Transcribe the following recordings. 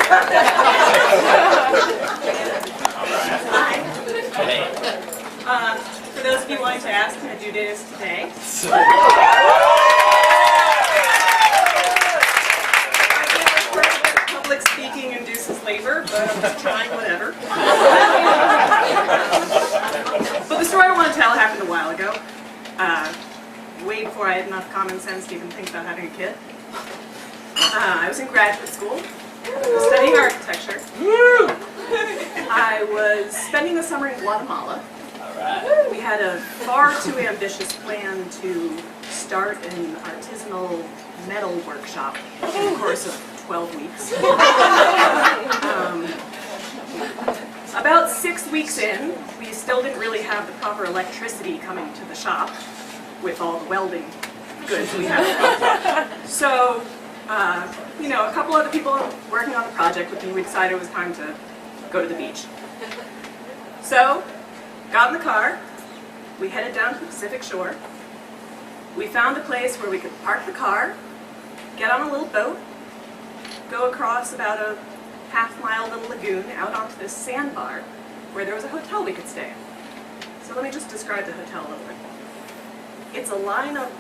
Hi. For those of you wanting to ask, my due date is today. Public speaking induces labor, but I'm just trying whatever. But the story I want to tell happened a while ago, way before I had enough common sense to even think about having a kid. I was in graduate school, studying architecture. I was spending the summer in Guatemala. We had a far too ambitious plan to start an artisanal metal workshop in the course of 12 weeks. About 6 weeks in, we still didn't really have the proper electricity coming to the shop with all the welding goods we had. So, you know, a couple other people working on the project with me, we decided it was time to go to the beach. So, got in the car, we headed down to the Pacific shore. We found a place where we could park the car, get on a little boat, go across about a half-mile little lagoon out onto this sandbar where there was a hotel we could stay in. So let me just describe the hotel a little bit. It's a line of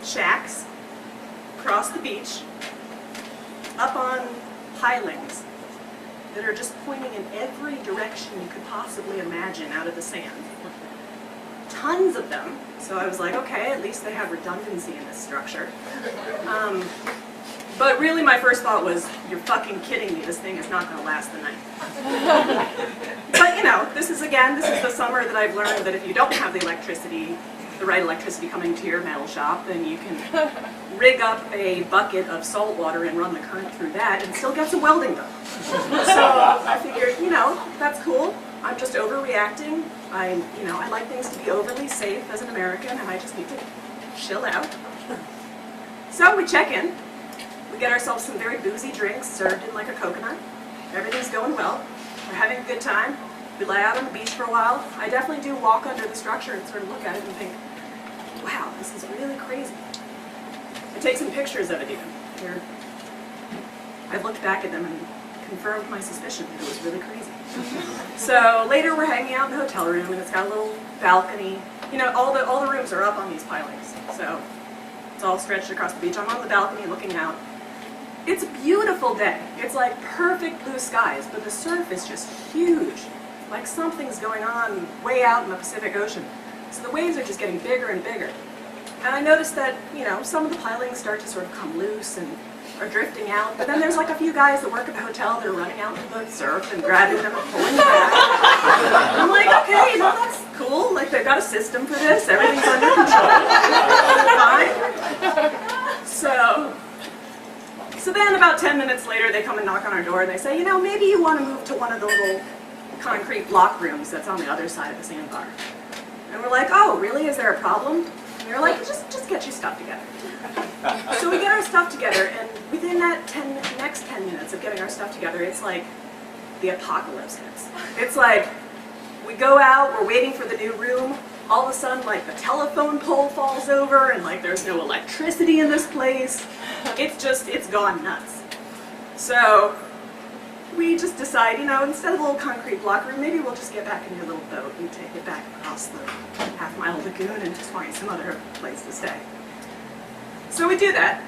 shacks across the beach, up on pilings that are just pointing in every direction you could possibly imagine out of the sand. Tons of them, so I was like, okay, at least they have redundancy in this structure. But really my first thought was, you're fucking kidding me, this thing is not going to last the night. But you know, this is the summer that I've learned that if you don't have the right electricity coming to your metal shop, then you can rig up a bucket of salt water and run the current through that and still get some welding done. So I figured, you know, that's cool. I'm just overreacting. I like things to be overly safe as an American, and I just need to chill out. So we check in. We get ourselves some very boozy drinks served in like a coconut. Everything's going well. We're having a good time. We lay out on the beach for a while. I definitely do walk under the structure and sort of look at it and think, wow, this is really crazy. I take some pictures of it even. Here. I've looked back at them and confirmed my suspicion that it was really crazy. So later we're hanging out in the hotel room, and it's got a little balcony. You know, all the rooms are up on these pilings. So it's all stretched across the beach. I'm on the balcony looking out. It's a beautiful day. It's like perfect blue skies, but the surf is just huge. Like something's going on way out in the Pacific Ocean. So the waves are just getting bigger and bigger. And I noticed that, you know, some of the pilings start to sort of come loose and are drifting out. But then there's like a few guys that work at the hotel that are running out into the surf and grabbing them and pulling them back. And I'm like, okay, you know, that's cool. Like they've got a system for this. Everything's under control. Fine. So then about 10 minutes later, they come and knock on our door and they say, you know, maybe you want to move to one of the little concrete block rooms that's on the other side of the sandbar. And we're like, oh, really? Is there a problem? And they're like, just get your stuff together. So we get our stuff together, and within that next 10 minutes of getting our stuff together, it's like the apocalypse hits. It's like we go out, we're waiting for the new room, all of a sudden like the telephone pole falls over and like there's no electricity in this place. It's gone nuts. So we just decide, you know, instead of a little concrete block room, maybe we'll just get back in your little boat and take it back across the half-mile lagoon and just find some other place to stay. So we do that.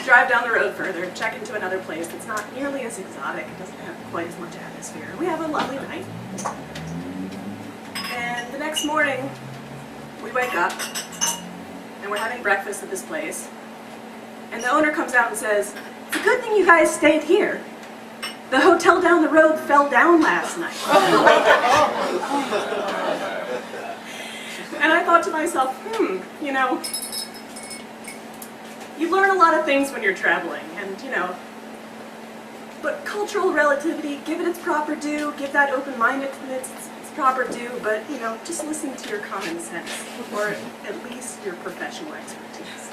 Drive down the road further, check into another place that's not nearly as exotic, it doesn't have quite as much atmosphere. We have a lovely night. And the next morning, we wake up, and we're having breakfast at this place. And the owner comes out and says, it's a good thing you guys stayed here. The hotel down the road fell down last night. And I thought to myself, you know, you learn a lot of things when you're traveling, and you know, but cultural relativity, give it its proper due, give that open-mindedness its proper due, but you know, just listen to your common sense, or at least your professional expertise.